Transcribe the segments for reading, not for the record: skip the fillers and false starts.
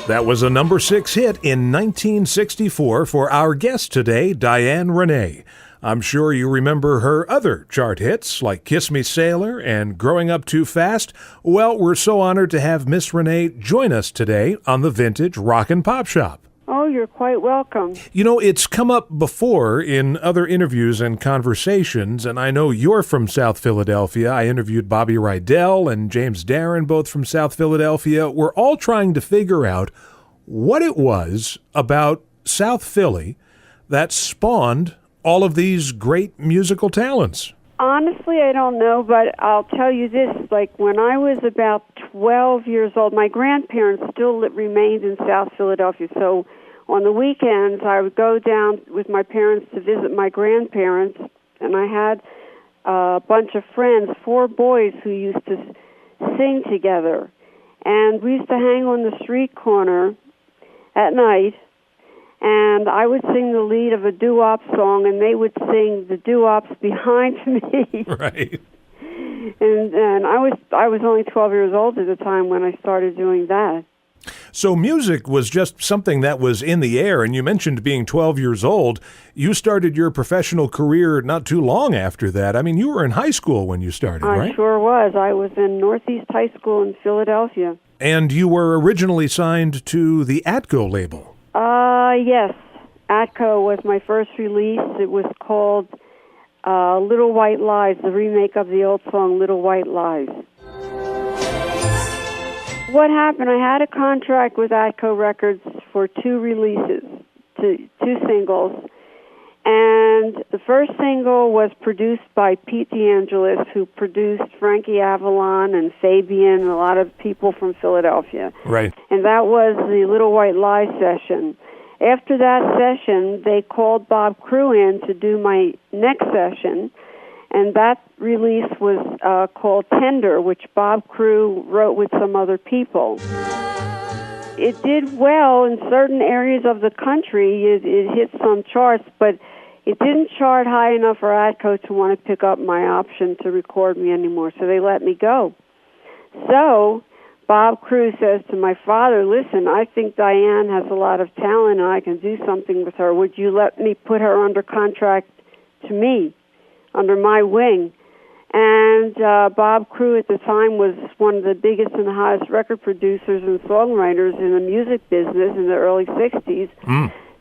That was a number 6 hit in 1964 for our guest today, Diane Renay. I'm sure you remember her other chart hits like Kiss Me Sailor and Growing Up Too Fast. Well, we're so honored to have Miss Renay join us today on the Vintage Rock and Pop Shop. Oh, you're quite welcome. You know, it's come up before in other interviews and conversations, and I know you're from South Philadelphia. I interviewed Bobby Rydell and James Darren, both from South Philadelphia. We're all trying to figure out what it was about South Philly that spawned all of these great musical talents. Honestly, I don't know, but I'll tell you this. Like, when I was about 12 years old, my grandparents still remained in South Philadelphia, so on the weekends, I would go down with my parents to visit my grandparents, and I had a bunch of friends, 4 boys who used to sing together. And we used to hang on the street corner at night, and I would sing the lead of a doo-wop song, and they would sing the doo-wops behind me. Right. And I was only 12 years old at the time when I started doing that. So music was just something that was in the air, and you mentioned being 12 years old. You started your professional career not too long after that. I mean, you were in high school when you started, right? I sure was. I was in Northeast High School in Philadelphia. And you were originally signed to the Atco label. Yes. Atco was my first release. It was called Little White Lies, the remake of the old song Little White Lies. What happened, I had a contract with Atco Records for 2 releases, 2 singles, and the first single was produced by Pete DeAngelis, who produced Frankie Avalon and Fabian, a lot of people from Philadelphia. Right. And that was the Little White Lie session. After that session, they called Bob Crew in to do my next session, and that release was called Tender, which Bob Crew wrote with some other people. It did well in certain areas of the country. It hit some charts, but it didn't chart high enough for Atco to want to pick up my option to record me anymore, so they let me go. So Bob Crew says to my father, listen, I think Diane has a lot of talent and I can do something with her. Would you let me put her under contract to me, under my wing? And Bob Crew at the time was one of the biggest and the highest record producers and songwriters in the music business in the early 60s.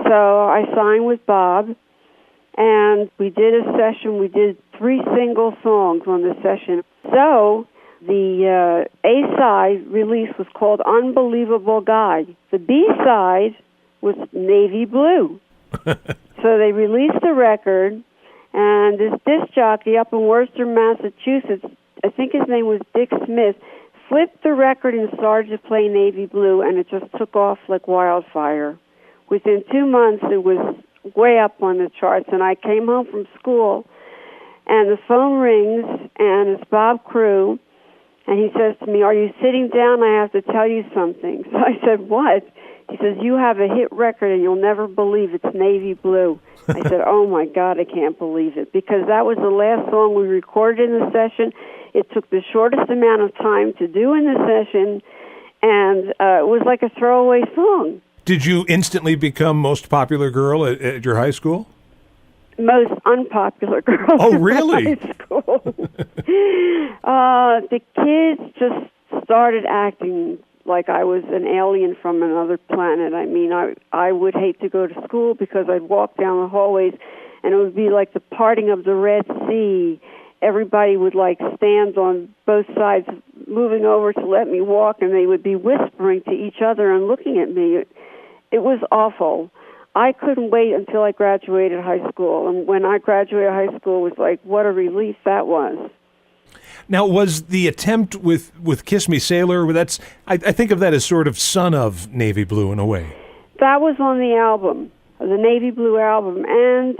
So I signed with Bob, and we did a session. We did 3 single songs on the session. So the A-side release was called Unbelievable Guy. The B-side was Navy Blue. So they released the record, and this disc jockey up in Worcester, Massachusetts, I think his name was Dick Smith, flipped the record and started to play Navy Blue, and it just took off like wildfire. Within 2 months, it was way up on the charts, and I came home from school, and the phone rings, and it's Bob Crew, and he says to me, are you sitting down? I have to tell you something. So I said, what? He says, you have a hit record, and you'll never believe it's Navy Blue. I said, oh, my God, I can't believe it, because that was the last song we recorded in the session. It took the shortest amount of time to do in the session, and it was like a throwaway song. Did you instantly become most popular girl at your high school? Most unpopular girl. Oh, really? In high school. The kids just started acting like I was an alien from another planet. I mean, I would hate to go to school because I'd walk down the hallways and it would be like the parting of the Red Sea. Everybody would like stand on both sides, moving over to let me walk, and they would be whispering to each other and looking at me. It was awful. I couldn't wait until I graduated high school. And when I graduated high school, it was like, what a relief that was. Now, was the attempt with Kiss Me Sailor, I think of that as sort of son of Navy Blue in a way. That was on the album, the Navy Blue album, and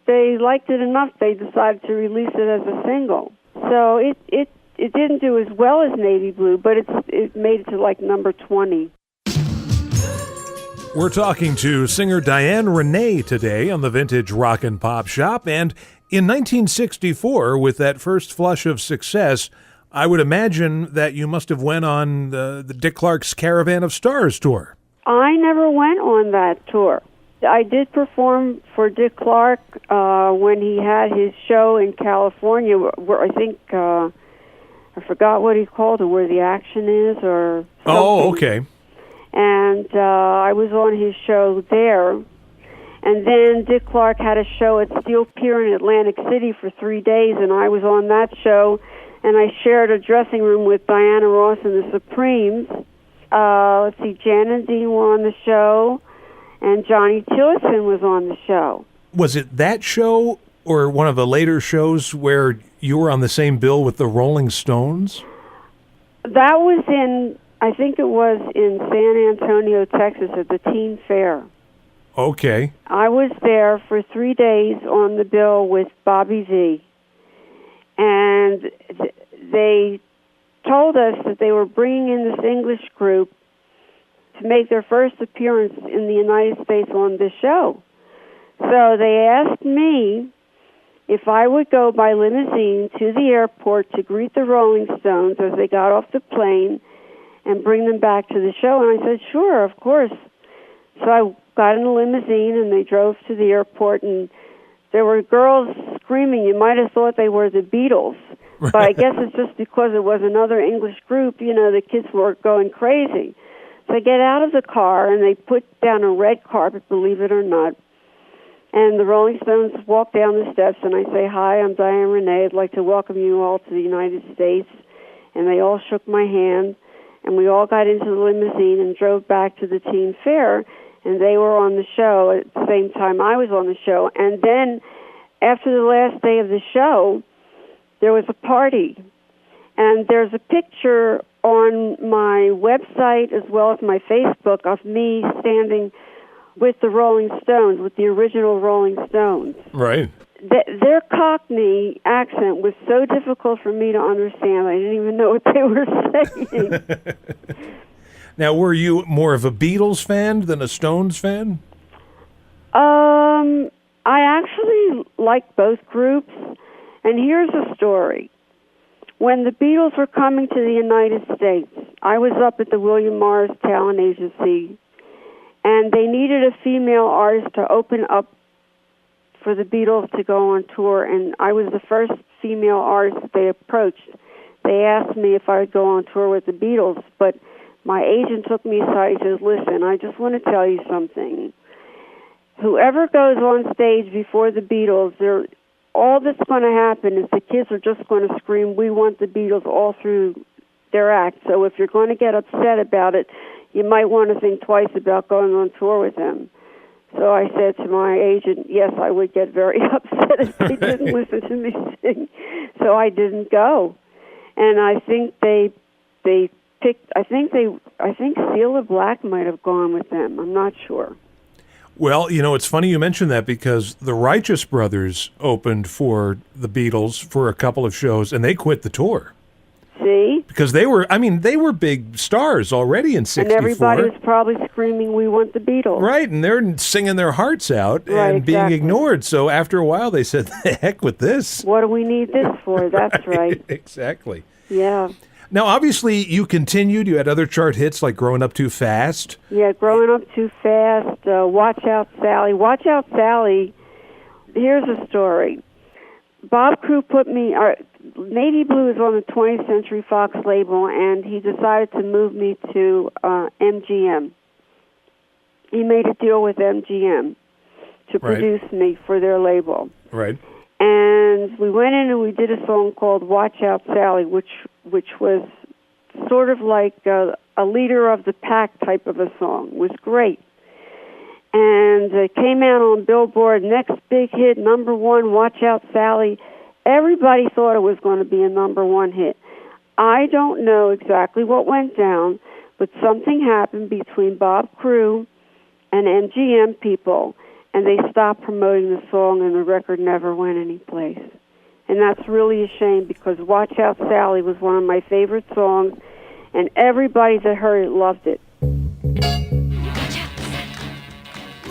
they liked it enough they decided to release it as a single. So it didn't do as well as Navy Blue, but it made it to like number 20. We're talking to singer Diane Renay today on the Vintage Rock and Pop Shop, and in 1964, with that first flush of success, I would imagine that you must have went on the Dick Clark's Caravan of Stars tour. I never went on that tour. I did perform for Dick Clark when he had his show in California, where I think, I forgot what he called it, Where the Action Is, or something. Oh, okay. And I was on his show there. And then Dick Clark had a show at Steel Pier in Atlantic City for 3 days, and I was on that show, and I shared a dressing room with Diana Ross and the Supremes. Let's see, Jan and Dean were on the show, and Johnny Tillotson was on the show. Was it that show or one of the later shows where you were on the same bill with the Rolling Stones? That was I think it was in San Antonio, Texas, at the Teen Fair. Okay. I was there for 3 days on the bill with Bobby V. And they told us that they were bringing in this English group to make their first appearance in the United States on this show. So they asked me if I would go by limousine to the airport to greet the Rolling Stones as they got off the plane and bring them back to the show. And I said, sure, of course. So I got in a limousine, and they drove to the airport, and there were girls screaming. You might have thought they were the Beatles, but I guess it's just because it was another English group, the kids were going crazy. So I get out of the car, and they put down a red carpet, believe it or not, and the Rolling Stones walk down the steps, and I say, hi, I'm Diane Renay. I'd like to welcome you all to the United States. And they all shook my hand, and we all got into the limousine and drove back to the Teen Fair, and they were on the show at the same time I was on the show. And then after the last day of the show, there was a party. And there's a picture on my website as well as my Facebook of me standing with the Rolling Stones, with the original Rolling Stones. Right. Their Cockney accent was so difficult for me to understand. I didn't even know what they were saying. Now, were you more of a Beatles fan than a Stones fan? I actually like both groups, and here's a story. When the Beatles were coming to the United States, I was up at the William Morris Talent Agency, and they needed a female artist to open up for the Beatles to go on tour, and I was the first female artist that they approached. They asked me if I would go on tour with the Beatles, but my agent took me aside. He says, listen, I just want to tell you something. Whoever goes on stage before the Beatles, all that's going to happen is the kids are just going to scream, we want the Beatles, all through their act. So if you're going to get upset about it, you might want to think twice about going on tour with them. So I said to my agent, yes, I would get very upset if they didn't listen to me sing. So I didn't go. And I think they picked, I think Cilla Black might have gone with them. I'm not sure. Well, it's funny you mentioned that because the Righteous Brothers opened for the Beatles for a couple of shows, and they quit the tour. See? Because they were big stars already in '64. And everybody was probably screaming, we want the Beatles. Right, and they're singing their hearts out and being ignored. So after a while, they said, the heck with this. What do we need this for? That's right. Exactly. Yeah. Now, obviously, you continued. You had other chart hits like Growing Up Too Fast. Yeah, Growing Up Too Fast, Watch Out Sally. Watch Out Sally, here's a story. Bob Crew put me, Navy Blue is on the 20th Century Fox label, and he decided to move me to MGM. He made a deal with MGM to produce me for their label. Right. And we went in and we did a song called Watch Out Sally, which was sort of like a leader of the pack type of a song. It was great. And it came out on Billboard, next big hit, number one, Watch Out Sally. Everybody thought it was going to be a number one hit. I don't know exactly what went down, but something happened between Bob Crew and MGM people, and they stopped promoting the song, and the record never went anyplace. And that's really a shame, because Watch Out Sally was one of my favorite songs, and everybody that heard it loved it.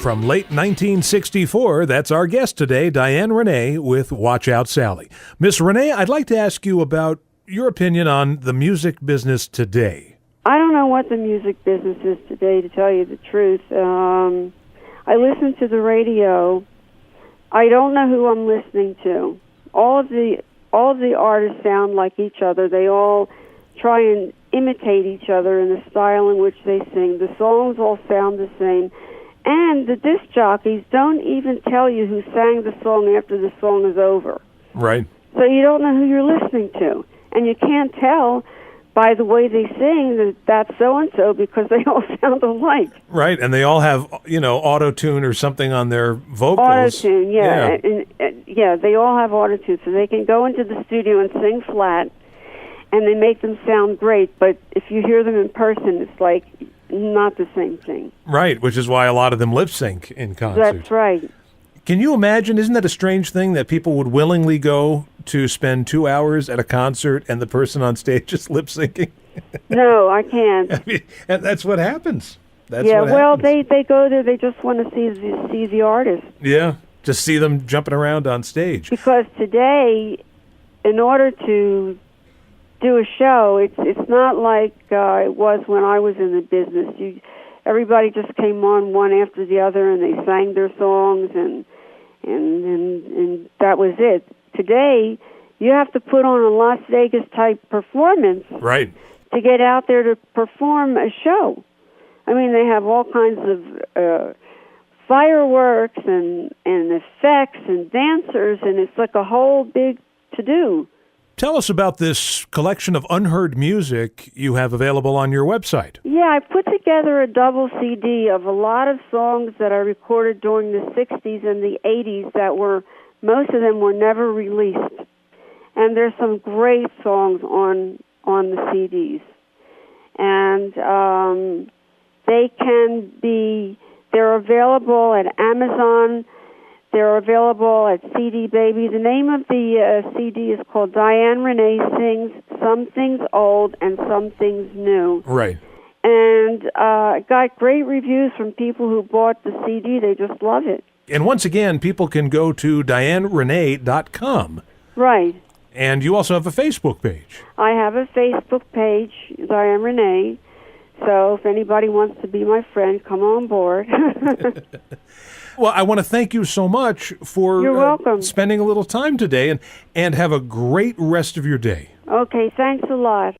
From late 1964, that's our guest today, Diane Renay with Watch Out Sally. Miss Renay, I'd like to ask you about your opinion on the music business today. I don't know know what the music business is today, to tell you the truth. I listen to the radio. I don't know who I'm listening to. All of the artists sound like each other. They all try and imitate each other in the style in which they sing. The songs all sound the same. And the disc jockeys don't even tell you who sang the song after the song is over. Right. So you don't know who you're listening to. And you can't tell by the way they sing that that's so-and-so because they all sound alike. Right, and they all have, auto-tune or something on their vocals. Auto-tune, yeah. And, they all have auto-tune, so they can go into the studio and sing flat, and they make them sound great, but if you hear them in person, it's like not the same thing. Right, which is why a lot of them lip-sync in concert. That's right. Can you imagine, isn't that a strange thing that people would willingly go to spend 2 hours at a concert and the person on stage is lip-syncing? No, I can't. I mean, and that's what happens. That's yeah, what well, happens. they go there, they just want to see the artist. Yeah, just see them jumping around on stage. Because today, in order to do a show, it's not like it was when I was in the business. Everybody just came on one after the other, and they sang their songs, and that was it. Today, you have to put on a Las Vegas type performance, right, to get out there to perform a show. I mean, they have all kinds of fireworks and effects and dancers, and it's like a whole big to-do. Tell us about this collection of unheard music you have available on your website. Yeah, I put together a double CD of a lot of songs that I recorded during the 60s and the 80s that most of them were never released. And there's some great songs on the CDs. And they're available at Amazon. They're available at CD Baby. The name of the CD is called Diane Renay Sings Some Things Old and Some Things New. Right. And got great reviews from people who bought the CD. They just love it. And once again, people can go to DianeRenay.com. Right. And you also have a Facebook page. I have a Facebook page, Diane Renay. So if anybody wants to be my friend, come on board. Well, I want to thank you so much for You're welcome. Spending a little time today, and have a great rest of your day. Okay, thanks a lot.